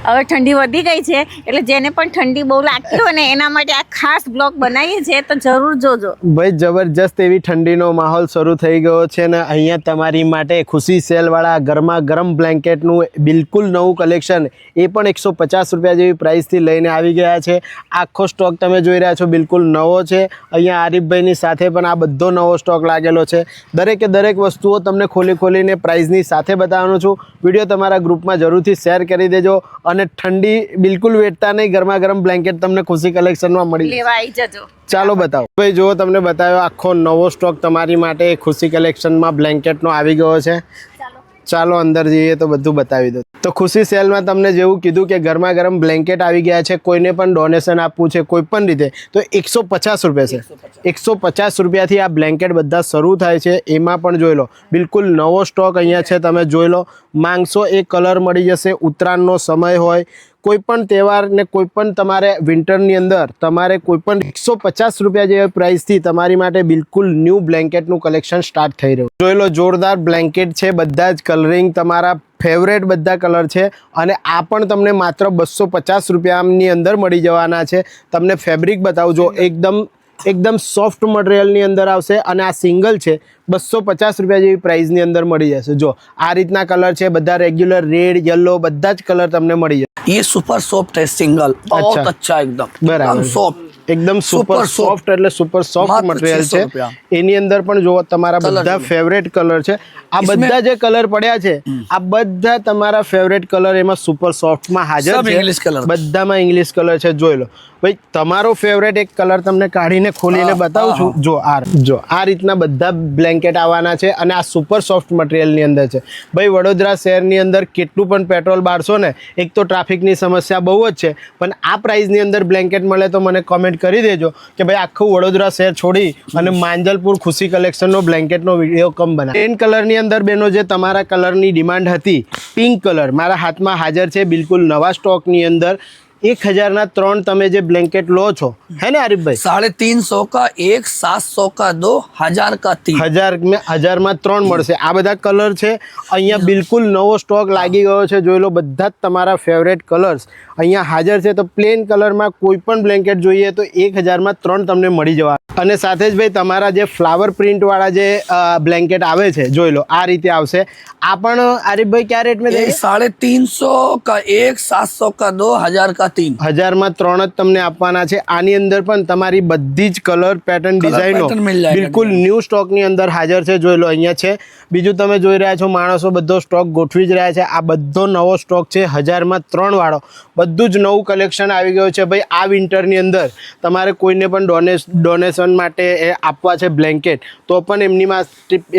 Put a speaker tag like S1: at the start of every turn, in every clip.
S1: હવે ઠંડી વધી ગઈ છે એટલે જેને પણ ઠંડી બહુ લાગતી હોય ને એના માટે આ ખાસ બ્લોગ બનાવીએ છીએ, તો જરૂર જોજો
S2: ભાઈ. જબરજસ્ત એવી ઠંડીનો માહોલ શરૂ થઈ ગયો છે ને અહીંયા તમારી માટે ખુશી સેલવાળા ગરમા ગરમ બ્લેન્કેટનું બિલકુલ નવું કલેક્શન, એ પણ 150 રૂપિયા જેવી પ્રાઇસથી લઈને આવી ગયા છે. આખો સ્ટોક તમે જોઈ રહ્યા છો બિલકુલ નવો છે. અહીંયા આરિફભાઈની સાથે પણ આ બધો નવો સ્ટોક લાગેલો છે. દરેકે દરેક વસ્તુઓ તમને ખોલીને પ્રાઇઝની સાથે બતાવવાનું છું. વિડીયો તમારા ગ્રુપમાં જરૂરથી શેર કરી દેજો અને ઠંડી બિલકુલ વેઠતા નહીં, ગરમા ગરમ બ્લેન્કેટ તમને ખુશી કલેક્શનમાં મળી
S1: લેવા આવી જજો.
S2: ચાલો બતાવો ભાઈ. જો તમને બતાવ્યો આખો નવો સ્ટોક તમારી માટે ખુશી કલેક્શનમાં બ્લેન્કેટનો આવી ગયો છે. ચાલો અંદર જઈએ તો બધું બતાવી દો. તો ખુશી સેલમાં તમને જેવું કીધું કે ગરમા ગરમ બ્લેન્કેટ આવી ગયા છે. કોઈને પણ ડોનેશન આપવું છે કોઈ પણ રીતે તો 150 રૂપિયા છે. 150 રૂપિયાથી આ બ્લેન્કેટ બધા શરૂ થાય છે. એમાં પણ જોઈ લો બિલકુલ નવો સ્ટોક અહીંયા છે. તમે જોઈ લો, માંગશો એ કલર મળી જશે. ઉત્તરાયણનો સમય હોય, કોઈ પણ તહેવાર ને કોઈ પણ તમારે વિન્ટરની અંદર તમારે કોઈ પણ 150 રૂપિયા જેવી પ્રાઇસથી તમારી માટે બિલકુલ ન્યૂ બ્લેન્કેટનું કલેક્શન સ્ટાર્ટ થઈ રહ્યું. જોઈ લો, જોરદાર બ્લેન્કેટ છે. બધા જ કલરિંગ તમારા ફેવરેટ બધા કલર છે અને આ પણ તમને માત્ર 250 રૂપિયાની અંદર મળી જવાના છે. તમને ફેબ્રિક બતાવજો, એકદમ સોફ્ટ મટીરિયલની અંદર આવશે અને આ સિંગલ છે. 250 રૂપિયા જેવી પ્રાઇસની અંદર મળી જશે. જો આ રીતના કલર છે, બધા રેગ્યુલર રેડ યલો બધા જ કલર તમને મળી જશે.
S3: ये सुपर सॉफ्ट है सिंगल, बहुत अच्छा एकदम
S2: बराबर
S3: सॉफ्ट,
S2: एकदम सुपर सॉफ्ट એટલે સુપર સોફ્ટ મટીરિયલ છે. એની અંદર પણ જો તમારા બધા ફેવરેટ કલર છે. આ બધા જે કલર પડ્યા છે આ બધા તમારા ફેવરેટ કલર એમાં સુપર સોફ્ટમાં હાજર છે. બધામાં ઇંગ્લિશ કલર છે. જોઈ લો ભાઈ, તમારો ફેવરેટ એક કલર તમને કાઢીને ખોલીને બતાવું છું. જો આ રીતના બધા બ્લેન્કેટ આવવાના છે અને આ સુપર સોફ્ટ મટીરિયલની અંદર છે. ભાઈ વડોદરા શહેરની અંદર કેટલું પણ પેટ્રોલ બાળશો ને, એક તો ટ્રાફિકની સમસ્યા બહુ જ છે, પણ આ પ્રાઇસની અંદર બ્લેન્કેટ મળે તો મને કોમેન્ટ કરી દેજો કે ભાઈ આખું વડોદરા શહેર છોડી અને માંજલપુર ખુશી કલેક્શનનો બ્લેન્કેટનો વિડીયો કમ બના. પ્લેન કલરની અંદર બેનો જે તમારા કલરની ડિમાન્ડ હતી, પિંક કલર મારા હાથમાં હાજર છે બિલકુલ નવા સ્ટોકની અંદર. 1000 3 તમે જે બ્લેન્કેટ લો છો હે ને આરિફભાઈ?
S3: 350 का 1, 700 का 2, 1000 का 3.
S2: 1000 માં 3 મળશે. આ બધા કલર છે. અહીંયા બિલકુલ નવો સ્ટોક લાગી ગયો છે. જોઈ લો, બધા જ તમારા ફેવરેટ કલર્સ અહીંયા હાજર છે. તો પ્લેન કલરમાં કોઈ પણ બ્લેન્કેટ જોઈએ તો 1000 માં 3 તમને મળી જવા. અને સાથે જ ભાઈ તમારા જે ફ્લાવર પ્રિન્ટ વાળા જે બ્લેન્કેટ આવે છે, જોઈ લો આ રીતે આવશે. આ પણ આરિફભાઈ ક્યાં રેટ માં?
S3: 350 का 1, 700 का 2, 1000 का 3.
S2: 1000 માં 3 જ તમને આપવાના છે. આની અંદર પણ તમારી બધી જ કલર પેટર્ન ડિઝાઇનો બિલકુલ ન્યૂ સ્ટોકની અંદર હાજર છે. જોઈ લો અહીંયા છે. બીજું તમે જોઈ રહ્યા છો માણસો બધો સ્ટોક ગોઠવી જ રહ્યા છે. આ બધો નવો સ્ટોક છે 1000 માં 3 વાળો. બધું જ નવું કલેક્શન આવી ગયું છે. ભાઈ આ વિન્ટરની અંદર તમારે કોઈને પણ ડોનેશન માટે આપવા છે બ્લેન્કેટ તો પણ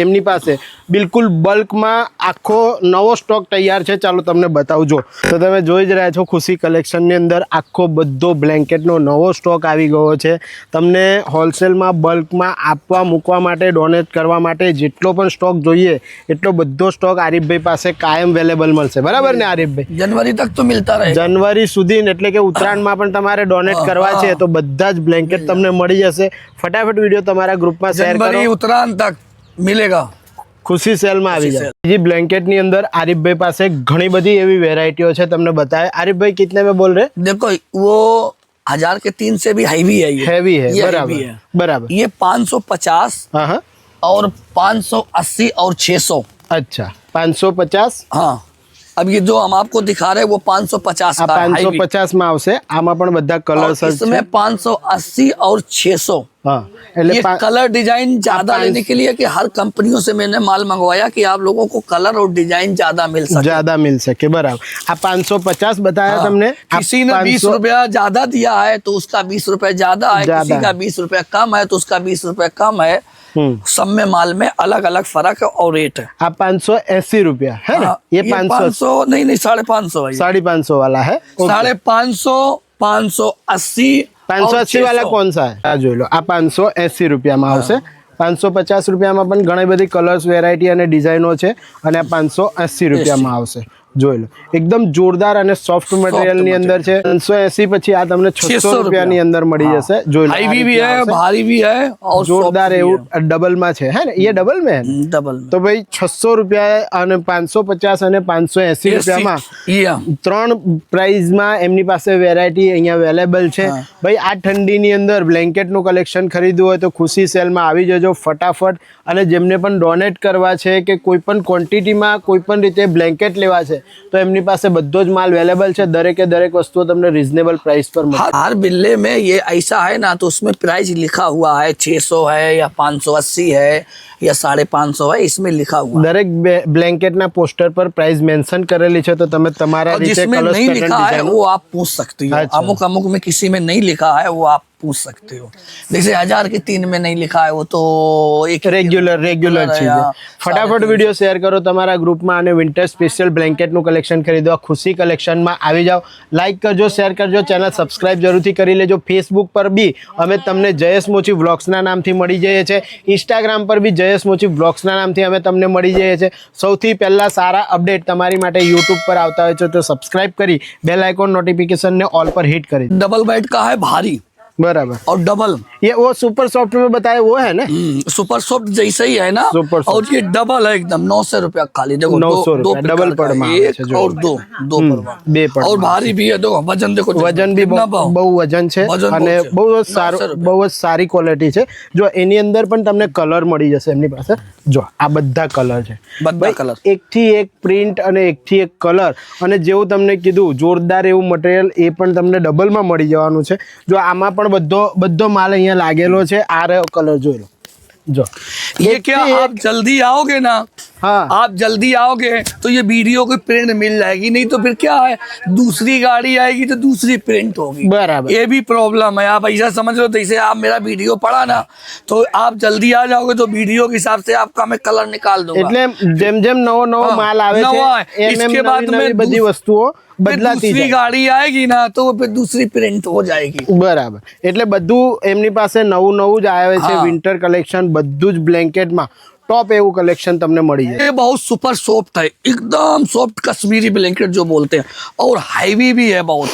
S2: એમની પાસે બિલકુલ બલ્કમાં આખો નવો સ્ટોક તૈયાર છે. ચાલો તમને બતાવજો. તો તમે જોઈ જ રહ્યા છો ખુશી કલેક્શનની અંદર આખો બધો બ્લેન્કેટનો નવો સ્ટોક આવી ગયો છે. તમને હોલસેલમાં બલ્કમાં આપવા મૂકવા માટે ડોનેટ કરવા માટે જેટલો પણ સ્ટોક જોઈએ એટલો બધો સ્ટોક આરિફભાઈ પાસે કાયમ અવેલેબલ મળશે. બરાબર ને આરિફભાઈ?
S3: जनवरी तक तो मिलता रहे.
S2: જાન્યુઆરી સુધી એટલે કે ઉત્તરાયણમાં પણ તમારે ડોનેટ કરવા છે તો બધા જ બ્લેન્કેટ તમને મળી જશે. ફટાફટ વિડીયો તમારા ગ્રુપમાં શેર કરો.
S3: जनवरी उत्तरायण तक मिलेगा.
S2: ખુશી સેલમાં આવી જાય. બીજી બ્લેન્કેટની અંદર આરિફભાઈ પાસે ઘણી બધી એવી વેરાયટીઓ છે. તમને બતાવે આરિફભાઈ કિતને में बोल रहे?
S3: देखो वो 1000 के 3 से भी हैवी है. ये
S2: हैवी है.
S3: ये
S2: बराबर
S3: heavy है.
S2: बराबर.
S3: ये 550
S2: हाँ
S3: और 580 और 600.
S2: अच्छा 550.
S3: हाँ, अब ये जो हम आपको दिखा रहे हैं वो 550 का है.
S2: 550 में આવશે. આમાં પણ બધા કલર્સ છે.
S3: इसमें 580 और 600.
S2: हाँ, એટલે
S3: ये कलर डिजाइन ज्यादा लेने के लिए कि हर कंपनियों से मैंने माल मंगवाया कि आप लोगों को कलर और डिजाइन ज्यादा मिल
S2: सके. बराबर. આ 550 बताया तुमने.
S3: किसी ने 20 रुपया ज्यादा दिया है तो उसका 20 रुपया ज्यादा है, किसी का 20 रुपया कम है तो उसका 20 रुपया कम है. सब में माल में अलग अलग फर्क है और रेट है.
S2: आप 580 रुपया है ना? ये 500
S3: नहीं 550 है.
S2: 550 वाला है.
S3: 550, 580.
S2: 580 वाला कौन सा है? આ જોઈ લો, આ 580 રૂપિયામાં આવશે. 550 રૂપિયામાં પણ ઘણી બધી કલર્સ વેરાયટી અને ડિઝાઇનો છે અને આ 580 રૂપિયામાં આવશે. જોઈ લો એકદમ જોરદાર અને સોફ્ટ મટીરિयल ની અંદર છે 380 પછી આ તમને 600 રૂપિયાની અંદર મળી જશે જોઈ લો
S3: हैवी भी है, भारी भी है और
S2: જોરદાર એવું ડબલ માં છે હે ને ये डबल में है
S3: डबल में
S2: તો ભાઈ 600 રૂપિયા અને 550 અને 580 રૂપિયામાં
S3: ये
S2: ત્રણ પ્રાઇઝમાં એમની પાસે વેરાયટી અહીંયા અવેલેબલ છે ભાઈ આ ઠંડીની અંદર બ્લેન્કેટનું કલેક્શન ખરીદવું હોય તો ખુશી સેલમાં આવી જજો ફટાફટ અને જેમને પણ ડોનેટ કરવા છે કે કોઈ પણ ક્વોન્ટિટીમાં કોઈ પણ રીતે બ્લેન્કેટ લેવા છે તો એમની પાસે બધો જ માલ અવેલેબल છે દરેકે દરેક વસ્તુ તમને રીઝનેબલ प्राइस पर मिले
S3: हर बिल्ले में ये ऐसा है ना तो उसमें प्राइस लिखा हुआ है 600 है या 580 है या 550 है इसमें लिखा हुआ
S2: દરેક બ્લેન્કેટના પોસ્ટર પર પ્રાઇસ મેન્શન કરેલી છે તો તમે તમારા
S3: और
S2: રીતે
S3: जिसमें
S2: કલર્સ
S3: नहीं
S2: પેટર્ન
S3: लिखा है
S2: ડિઝાઇન
S3: वो आप पूछ सकती हो
S2: अच्छा।
S3: अमुक अमुक में किसी में नहीं लिखा है वो आप पूछ सकते हो जैसे 1000 के 3 में नहीं लिखा है वो तो एक
S2: રેગ્યુલર છે ફટાફટ વિડીયો શેર કરો તમારા ગ્રુપમાં અને વિન્ટર સ્પેશિયલ બ્લેન્કેટનું કલેક્શન ખરીદવા ખુશી કલેક્શનમાં આવી જાઓ લાઈક કરજો શેર કરજો ચેનલ સબસ્ક્રાઇબ જરૂરથી કરી લેજો ફેસબુક પર બી અમે તમને જયેશ મોચી વ્લોગ્સના નામથી મળી જઈએ છીએ ઇન્સ્ટાગ્રામ પર બી જયેશ મોચી વ્લોગ્સના નામથી અમે તમને મળી જઈએ છીએ સૌથી પહેલાં સારા અપડેટ તમારી માટે યુટ્યુબ પર આવતા હોય છે તો સબસ્ક્રાઇબ કરી બેલ આઇકોન નોટિફिकेशन ने ऑल पर हिट करें
S3: डबल बेड का है भारी
S2: बराबर
S3: और डबल
S2: ये वो सुपर सॉफ्ट में बताया वो है ना
S3: सुपर सॉफ्ट जैसा ही है ना
S2: सुपर सॉफ्ट।
S3: और ये डबल है एकदम 900 रुपया खाली देखो
S2: 900
S3: दो
S2: रुपया, डबल
S3: प्रकार का
S2: पड़मा
S3: है,
S2: है,
S3: एक
S2: जो
S3: और दो पड़मा
S2: बे पड़मा
S3: और भारी भी है देखो वजन देखो
S2: વજન બી
S3: कितना भाव?
S2: બહુ વજન છે
S3: વજન
S2: અને
S3: બહુ છે.
S2: બહુ જ સારું
S3: 900 રૂપિયા.
S2: બહુ જ સારી ક્વોલિટી છે જો એની અંદર પણ તમને કલર મળી જશે એમની પાસે જો આ બધા કલર છે
S3: બધા
S2: ભાઈ,
S3: કલર
S2: એકથી એક પ્રિન્ટ અને એકથી એક કલર અને જેવું તમને કીધું જોરદાર એવું મટીરિયલ એ પણ તમને ડબલમાં મળી જવાનું છે જો આમાં પણ બધો માલ અહીંયા લાગેલો છે આ રહ્યો કલર જોઈ લો जो
S3: ये क्या आप जल्दी आओगे ना
S2: हाँ
S3: आप जल्दी आओगे तो ये वीडियो की प्रिंट मिल जाएगी नहीं तो फिर क्या है दूसरी गाड़ी आएगी तो दूसरी प्रिंट होगी
S2: बराबर
S3: ये भी प्रॉब्लम है आप ऐसा समझ लो जैसे आप मेरा वीडियो पढ़ा ना तो आप जल्दी आ जाओगे तो वीडियो के हिसाब से आपका मैं कलर निकाल दूंगा
S2: એટલે જેમ જેમ નવો નવો
S3: हाँ,
S2: માલ આવે
S3: नवा है।
S2: છે એમ
S3: इसके
S2: એમ
S3: बाद
S2: નવી
S3: में
S2: નવી બધી વસ્તુઓ
S3: फिर
S2: બદલાતી
S3: दूसरी
S2: જાય
S3: गाड़ी आएगी ना तो फिर दूसरी प्रिंट हो जाएगी
S2: બરાબર એટલે બધું એમની પાસે નવું નવું જ આવે છે
S3: हाँ।
S2: વિન્ટર કલેક્શન બધું જ બ્લેન્કેટમાં ટોપ એવું કલેક્શન તમને મળી જાય
S3: ये बहुत सुपर सॉफ्ट है एकदम सॉफ्ट कश्मीरी ब्लैंकेट जो बोलते हैं और हैवी भी है बहुत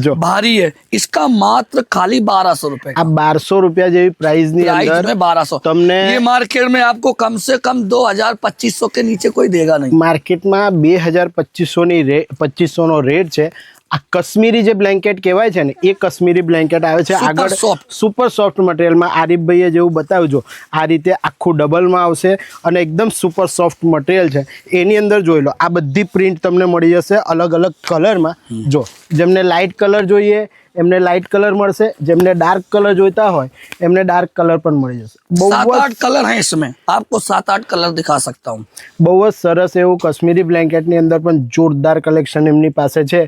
S2: જો
S3: भारी है इसका मात्र खाली 1200 रुपए
S2: આ 1200 રૂપિયા જેવી પ્રાઇસ ની
S3: प्राइस
S2: અંદર
S3: में 1200
S2: તમને
S3: ये मार्केट में आपको कम से कम 2000-2500 के नीचे कोई देगा नहीं
S2: માર્કેટમાં 2500 નો રેટ છે આ કશ્મીરી જે બ્લેન્કેટ કહેવાય છે ને એ કશ્મીરી બ્લેન્કેટ આવે છે
S3: Super
S2: આગળ
S3: soft.
S2: સુપર સોફ્ટ મટીરિયલમાં આરીફભાઈએ જેવું બતાવ્યું જો આ રીતે આખું ડબલમાં આવશે અને એકદમ સુપર સોફ્ટ મટીરિયલ છે એની અંદર જોઈ લો આ બધી પ્રિન્ટ તમને મળી જશે અલગ અલગ કલરમાં જો જેમને લાઇટ કલર જોઈએ એમને લાઇટ કલર મળશે જેમને ડાર્ક કલર જોઈતા હોય એમને ડાર્ક કલર પણ મળી જશે બહુ
S3: 7-8 कलर हैं इसमें आपको 7-8 कलर दिखा सकता हूँ
S2: બહુ જ સરસ એવું કશ્મીરી બ્લેન્કેટની અંદર પણ જોરદાર કલેક્શન એમની પાસે છે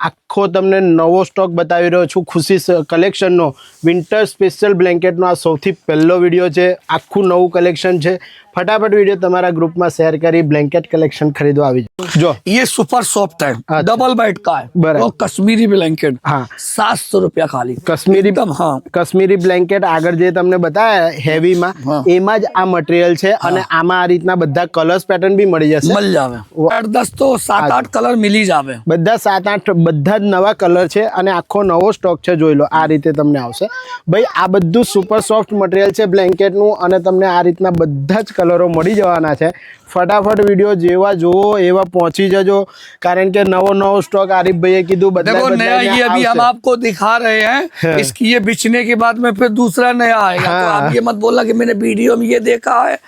S2: આખો તમને નવો સ્ટોક બતાવી રહ્યો છું ખુશી કલેક્શનનો વિન્ટર સ્પેશિયલ બ્લેન્કેટનો આ સૌથી પહેલો વિડીયો છે આખું નવું કલેક્શન છે ફટાફટ વિડીયો તમારા ગ્રુપમાં શેર કરી બ્લેન્કેટ કલેક્શન ખરીદવા આવી જાઓ જો
S3: ये सुपर सॉफ्ट है
S2: अच्छा।
S3: डबल बेड का है
S2: बराबर।
S3: और कश्मीरी ब्लैंकेट
S2: हाँ।
S3: 700 रुपया खाली
S2: કશ્મીરી
S3: एकदम हाँ
S2: કશ્મીરી બ્લેન્કેટ આગળ જે તમને બતાવ્યા હેવીમાં
S3: હા.
S2: એમાં જ આ મટીરિયલ છે અને આમાં આ રીતના બધા કલર્સ પેટર્ન બી મળી જશે
S3: मिल जावे 8-10 तो 7-8 कलर मिल ही जावे
S2: બધા 7-8 બધા જ નવા કલર છે અને આખો નવો સ્ટોક છે જોઈ લો આ રીતે તમને આવશે ભાઈ આ બધું સુપર સોફ્ટ મટીરિયલ છે બ્લેન્કેટનું અને તમને આ રીતના બધા જ કલરો મળી જવાના છે ફટાફટ વિડીયો જેવા જોવો એવા પહોંચી જજો કારણ કે નવો સ્ટોક આરીફભાઈએ કીધું
S3: देखो नया ये अभी हम आपको दिखा रहे हैं इसकी ये बिछने के बाद में फिर दूसरा नया आएगा तो
S2: हाँ।
S3: आप ये मत बोलना कि मैंने वीडियो में ये देखा है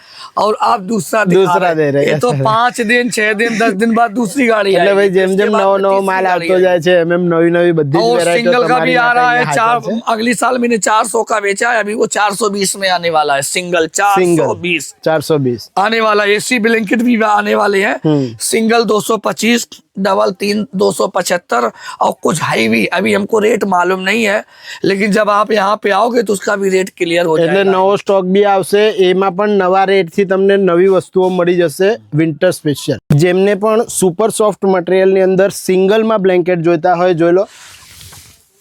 S3: और आप दूसरा
S2: दूसरा दे रहे हैं।
S3: ये तो 5 दिन 6 दिन 10 दिन बाद दूसरी गाड़ी
S2: એટલે ભાઈ
S3: आएगी
S2: જેમ
S3: इसके
S2: જેમ
S3: बाद
S2: નવો
S3: में
S2: નવો
S3: तीसरी
S2: માલ
S3: गाड़ी
S2: આવતો
S3: आएगी।
S2: જાય છે એમ એમ નવી નવી બધી જ
S3: और
S2: વેરાયટીઓ
S3: सिंगल का भी
S2: તમારી
S3: आ रहा है
S2: માટે અહીંયા હાજર છે.
S3: अगली साल मैंने 400 का बेचा है अभी वो 420 में आने वाला है सिंगल 420
S2: 420
S3: आने वाला एसी ब्लैंकेट भी आने वाले हैं सिंगल 225 डबल 275 और कुछ हैवी अभी हमको रेट मालूम नहीं है लेकिन जब आप यहाँ पे आओगे तो उसका भी रेट क्लियर हो
S2: એટલે
S3: जाएगा
S2: નવો સ્ટોક બી આવશે એમાં પણ નવા રેટથી તમને નવી વસ્તુઓ મળી જશે વિન્ટર સ્પેશિયલ જેમને પણ સુપર સોફ્ટ મટીરિયલની અંદર સિંગલમાં બ્લેન્કેટ જોઈતા હોય જોઈ લો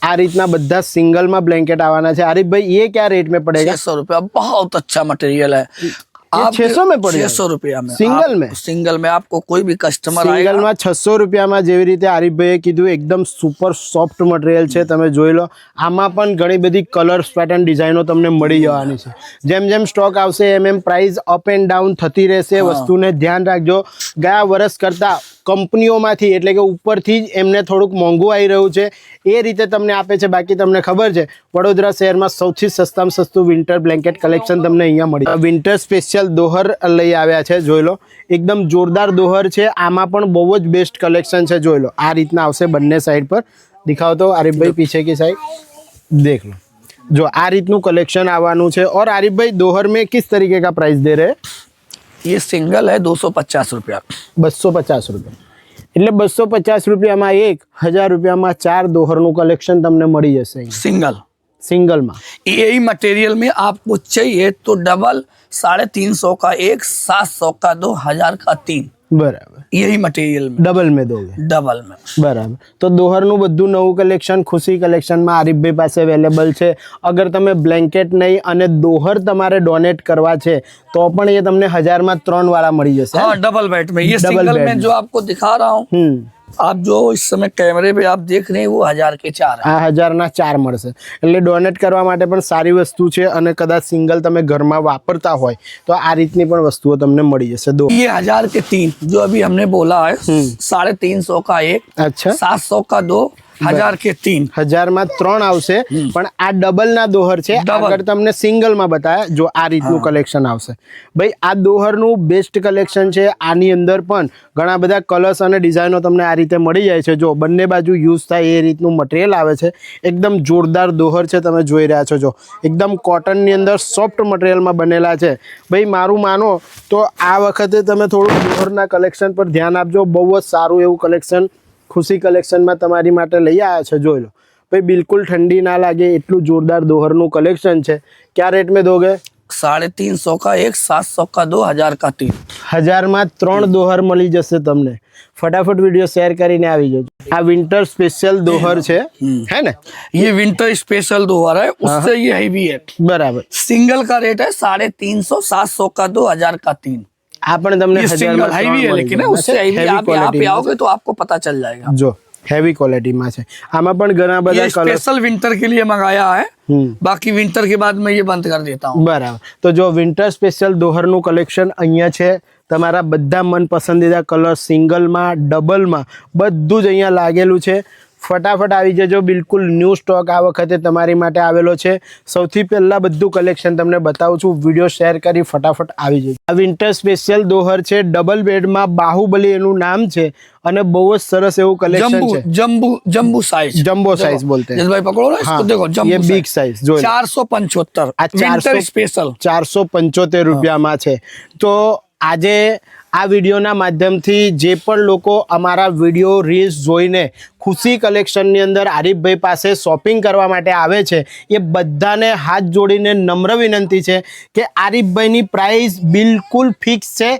S2: આ રીતના બધા સિંગલમાં બ્લેન્કેટ આવવાના છે આરીફભાઈ ये क्या रेट में पड़ेगा
S3: 600 रुपया बहुत अच्छा मटेरियल है आप
S2: 600 में पड़
S3: 600 रुपया में
S2: सिंगल में
S3: सिंगल में आपको कोई भी कस्टमर आएगा
S2: સિંગલમાં 600 રૂપિયામાં જેવી રીતે આરીફભાઈએ કીધું એકદમ સુપર સોફ્ટ મટીરિયલ છે. તમે જોઈ લો, આમાં પણ ઘણી બધી કલર્સ પેટર્ન ડિઝાઇનો તમને મળી જવાની છે. જેમ જેમ સ્ટોક આવશે એમ પ્રાઇસ અપ એન્ડ ડાઉન થતી રહેશે. વસ્તુને ધ્યાન રાખજો. ગયા વર્ષ કરતાં કંપનીઓમાંથી એટલે કે ઉપરથી જ એમને થોડુંક મોંઘું આવી રહ્યું છે એ રીતે તમને આપે છે. બાકી તમને ખબર છે વડોદરા શહેરમાં સૌથી સસ્તામાં સસ્તું વિન્ટર બ્લેન્કેટ કલેક્શન તમને અહીંયા મળી. વિન્ટર સ્પેશિયલ દોહર લઈ આવ્યા છે, જોઈ લો. એકદમ જોરદાર દોહર છે. આમાં પણ બહુ જ બેસ્ટ કલેક્શન છે. જોઈ લો, આ રીતના આવશે બંને સાઈડ પર. દિખાઓ તો આરીફભાઈ પીछे की साइड देख लो. जो आ રીતનું કલેક્શન આવવાનું છે. और आरिफ भाई दोहर में किस तरीके का प्राइस दे रहे हैं?
S3: ये सिंगल है 250 रुपया.
S2: 250 રૂપિયા. એટલે 250 રૂપિયામાં 1000 રૂપિયામાં 4 દોહરનું કલેક્શન તમને મળી જશે
S3: सिंगल
S2: સિંગલમાં.
S3: यही मटेरियल में आपको चाहिए तो डबल 350 का 1, 700 का 2, 1000 का 3.
S2: બરાબર.
S3: यही मटेरियल में
S2: ડબલ મેં દોગે.
S3: डबल में.
S2: બરાબર. તો દોહરનું બધું નવું કલેક્શન ખુશી કલેક્શનમાં આરીફભાઈ પાસે અવેલેબલ છે. અગર તમે બ્લેન્કેટ નહીં અને દોહર તમારે ડોનેટ કરવા છે તો પણ એ તમને 1000માં 3 વાળા મળી જશે.
S3: हाँ डबल बेड में. ये
S2: डबल
S3: सिंगल
S2: बेड
S3: में जो आपको दिखा रहा हूँ, आप जो इस समय कैमरे पे आप देख रहे हैं वो 1000 के 4 है.
S2: આ 1000ના 4 મળશે. એટલે ડોનેટ કરવા માટે પણ સારી વસ્તુ છે. અને કદાચ સિંગલ તમે ઘરમાં વાપરતા હોય તો આ રીતની પણ વસ્તુઓ તમને મળી જશે. દો
S3: ये 1000 के 3 जो अभी हमने बोला है, 350 का 1,
S2: અચ્છા,
S3: 700 का 2, 1000 के 3.
S2: 1000માં 3 આવશે. પણ આ ડબલ ના દોહર છે. આગળ તમને સિંગલમાં બતાયા. જો આ રીતનું કલેક્શન આવશે. ભાઈ આ દોહરનું બેસ્ટ કલેક્શન છે. આની અંદર પણ ઘણા બધા કલર્સ અને ડિઝાઇનો તમને આ રીતે મળી જાય છે. જો બંને બાજુ યુઝ થાય એ રીતનું મટીરિયલ આવે છે. એકદમ જોરદાર દોહર છે. તમે જોઈ રહ્યા છો. જો એકદમ કોટનની અંદર સોફ્ટ મટીરિયલમાં બનેલા છે. ભાઈ મારું માનો તો આ વખતે તમે થોડું દોહરના કલેક્શન પર ધ્યાન આપજો. બહુ જ સારું એવું કલેક્શન ખુશી કલેક્શનમાં તમારી માટે લઈ આવ્યા છે. જોઈ લો ભાઈ, બિલકુલ ઠંડી ના લાગે એટલું જોરદાર દોહરનું કલેક્શન છે. ક્યાં રેટ में दोगे?
S3: 350 का 1, 700 का 2, 1000 का 3.
S2: 1000માં 3 દોહર મળી જશે તમને. ફટાફટ વિડીયો શેર કરીને આવી જજો. આ વિન્ટર સ્પેશિયલ દોહર છે, है ना?
S3: ये विंटर स्पेशल दोहर है, उससे ये हैवी है.
S2: બરાબર.
S3: सिंगल का रेट है 350, 700 का 2, 1000 का 3.
S2: આ પણ તમને
S3: ये
S2: 1000માં
S3: सिंगल हैवी है,
S2: 3
S3: लेकिन
S2: મળી
S3: उससे
S2: જશે.
S3: हैवी
S2: Heavy
S3: आप यहाँ पे
S2: quality
S3: आओगे तो आपको पता चल जाएगा.
S2: જો હેવી ક્વોલિટીમાં છે. આમાં પણ ઘણા બધા
S3: ये
S2: કલર.
S3: स्पेशल विंटर के लिए मंगाया है, बाकी विंटर के बाद मैं ये बंद कर देता हूँ.
S2: બરાબર. તો જો વિન્ટર સ્પેશિયલ દોહરનું કલેક્શન અહીંયા છે. તમારા બધા મનપસંદીદા કલર સિંગલમાં ડબલમાં બધું જ અહીંયા લાગેલું છે. ફટાફટ આવી જજો. બિલકુલ ન્યૂ સ્ટોક આ વખતે તમારી માટે આવેલો છે. સૌથી પહેલાં બધું કલેક્શન તમને બતાવું છું. વિડીયો શેર કરી ફટાફટ આવી જજો. આ વિન્ટર સ્પેશિયલ દોહર છે. ડબલ બેડમાં બાહુબલી એનું નામ છે. અને બહુ જ સરસ એવું કલેક્શન છે.
S3: जम्बू साइज,
S2: जंबो साइज बोलते हैं.
S3: भाई पकड़ो ना इसको.
S2: हाँ,
S3: देखो
S2: ये
S3: जम्बू
S2: बिग साइज जो
S3: 475
S2: આ
S3: विंटर स्पेशल
S2: 475 રૂપિયામાં છે. તો આજે આ વિડીયોના માધ્યમથી જે પણ લોકો અમારા વિડીયો રીલ્સ જોઈને ખુશી કલેક્શનની અંદર આરીફભાઈ પાસે શોપિંગ કરવા માટે આવે છે એ બધાને હાથ જોડીને નમ્ર વિનંતી છે કે આરીફભાઈની પ્રાઇસ બિલકુલ ફિક્સ છે.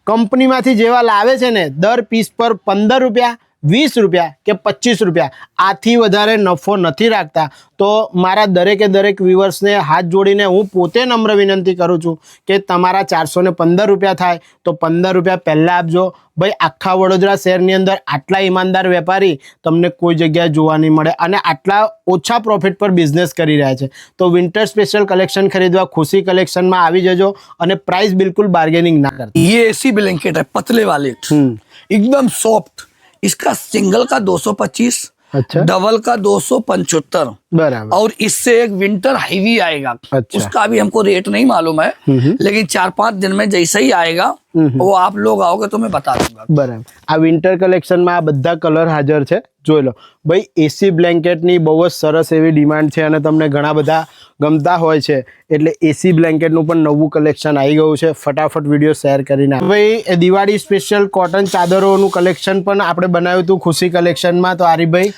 S2: કંપનીમાંથી જેવા લાવે છે ને દર પીસ પર 15 રૂપિયા, 20 રૂપિયા કે 25 રૂપિયા, આથી વધારે નફો નથી રાખતા. તો મારા દરેકે દરેક વ્યુઅર્સને હાથ જોડીને હું પોતે નમ્ર વિનંતી કરું છું કે તમારા 415 રૂપિયા થાય તો 15 રૂપિયા પહેલાં આપજો. ભાઈ આખા વડોદરા શહેરની અંદર આટલા ઈમાનદાર વેપારી તમને કોઈ જગ્યાએ જોવા નહીં મળે અને આટલા ઓછા પ્રોફિટ પર બિઝનેસ કરી રહ્યા છે. તો વિન્ટર સ્પેશિયલ કલેક્શન ખરીદવા ખુશી કલેક્શનમાં આવી જજો અને પ્રાઇસ બિલકુલ બાર્ગેનિંગ ના કરતા.
S3: ये ऐसी ब्लैंकेट है पतले वाले, एकदम सॉफ्ट. इसका सिंगल का 225,
S2: अच्छा,
S3: डबल का 275,
S2: बराबर.
S3: और इससे एक विंटर हैवी आएगा.
S2: अच्छा.
S3: उसका अभी हमको रेट नहीं मालूम है, लेकिन 4-5 दिन में जैसा ही आएगा वो आप लोग आओगे तो मैं बता दूंगा.
S2: બરાબર. આ વિન્ટર કલેક્શનમાં આ બધા કલર હાજર છે. જોઈ લો ભાઈ, એસી બ્લેન્કેટની બહુ જ સરસ એવી ડિમાન્ડ છે અને તમને ઘણા બધા ગમતા હોય છે. એટલે એસી બ્લેન્કેટનું પણ નવું કલેક્શન આવી ગયું છે. ફટાફટ વિડીયો શેર કરીને ભાઈ દિવાળી સ્પેશિયલ કોટન ચાદરોનું કલેક્શન પણ આપણે બનાવ્યું હતું ખુશી કલેક્શનમાં. તો આરીફભાઈ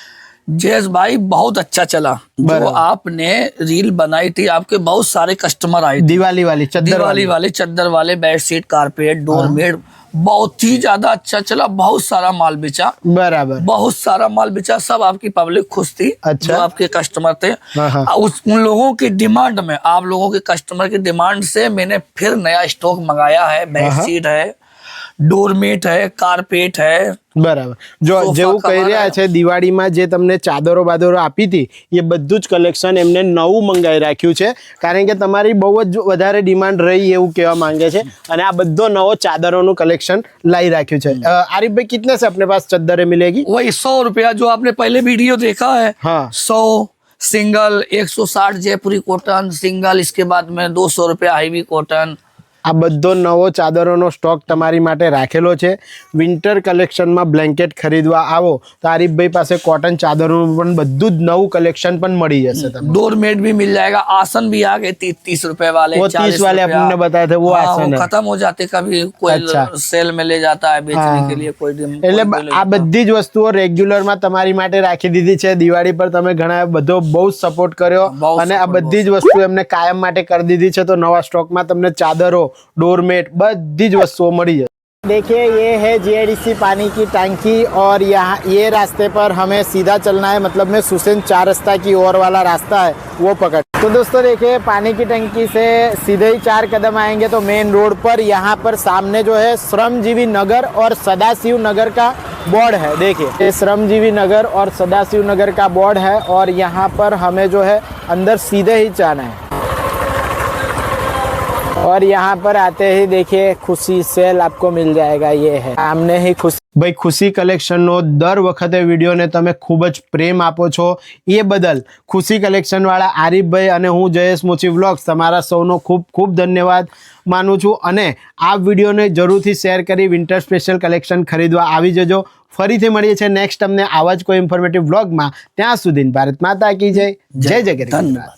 S3: जयेश भाई बहुत अच्छा चला. जो आपने रील बनाई थी, आपके बहुत सारे कस्टमर आए थे.
S2: દિવાળી વાલી ચદ્દર
S3: दिवाली वाले, चद्दर वाले, बेडशीट, कारपेट, डोरमेट, बहुत ही ज्यादा अच्छा चला, बहुत सारा माल बेचा,
S2: બરાબર
S3: बहुत सारा माल बेचा, सब आपकी पब्लिक खुश थी।
S2: अच्छा।
S3: जो आपके कस्टमर थे,
S2: हाँ, हाँ।
S3: उन लोगों की डिमांड में, आप लोगों के कस्टमर की डिमांड से मैंने फिर नया स्टॉक मंगाया है। बेडशीट है, डोरमेट है, कारपेट है।
S2: બરાબર જો
S3: સોફા
S2: જેવું કહી
S3: કવર
S2: રહ્યા
S3: આવ્યો।
S2: છે દિવાળીમાં જે તમને ચાદરો બાદરો આપી હતી એ બધું જ કલેક્શન એમને નવું મંગાવી રાખ્યું છે કારણ કે તમારી બહુ જ વધારે ડિમાન્ડ રહી એવું કહેવા માંગે છે અને આ બધો નવો ચાદરોનું કલેક્શન લાવી રાખ્યું છે आरिफ भाई कितने से अपने पास चद्दरें मिलेगी
S3: वही 100 रुपया जो आपने पहले वीडियो देखा है,
S2: हाँ।
S3: 100 सिंगल, 160 जयपुरी कॉटन सिंगल, इसके बाद में 200 रुपया हैवी कॉटन।
S2: આ બધો નવો ચાદરોનો સ્ટોક તમારી માટે રાખેલો છે વિન્ટર કલેક્શનમાં બ્લેન્કેટ ખરીદવા આવો તો આરિફભાઈ પાસે કોટન ચાદરોનું પણ બધું જ નવું કલેક્શન પણ મળી જશે તમને
S3: डोरमेट भी मिल जाएगा, आसन भी आ गए 30 रुपए वाले,
S2: वो 30 वाले
S3: रुपया।
S2: आपने बताए थे वो
S3: हाँ,
S2: आसन है
S3: खत्म हो जाते, कभी कोई
S2: अच्छा।
S3: सेल में ले जाता है बेचने
S2: हाँ।
S3: के लिए, कोई
S2: એટલે આ બધી જ વસ્તુઓ રેગ્યુલરમાં તમારી માટે રાખી દીધી છે દિવાળી પર તમે ઘણા બધો બહુ સપોર્ટ કર્યો
S3: બહુ
S2: અને આ
S3: support,
S2: બધી જ વસ્તુ એમને કાયમ માટે કરી દીધી છે તો નવા સ્ટોકમાં તમને ચાદરો डोरमेट बदी ज वस्तुओं मળી जाए देखिए ये है जीआईडीसी पानी की टंकी और यहाँ ये रास्ते पर हमें सीधा चलना है मतलब में सुसेन 4 रास्ता की ओर वाला रास्ता है वो पकड़ तो दोस्तों देखिए पानी की टंकी से सीधे ही 4 कदम आएंगे तो मेन रोड पर यहाँ पर सामने जो है श्रमजीवी नगर और सदाशिव नगर का बोर्ड है देखिए ये श्रमजीवी नगर और सदाशिव नगर का बोर्ड है और यहाँ पर हमें जो है अंदर सीधे ही जाना है और यहाँ पर आते ही देखिए खुशी सेल आपको मिल जाएगा ये है सामने ही खुशी भाई खुशी कलेक्शन नो दर वखते वीडियो ने तमे खूब ज प्रेम आपो छो ये बदल खुशी कलेक्शन वाला आरिफ भाई अने हूँ जयेश मोची व्लॉग्स तमारा सौनो खूब खूब धन्यवाद मानु छूं अने आ वीडियो ने जरूर थी शेर करी विंटर स्पेशल कलेक्शन खरीदवा आवी जजो फरीथी मळीए छे नेक्स्ट अमने आवा ज कोई इन्फॉर्मेटिव व्लॉग में त्या सुधी भारत माता की जय जय जय गणेश।
S3: धन्यवाद।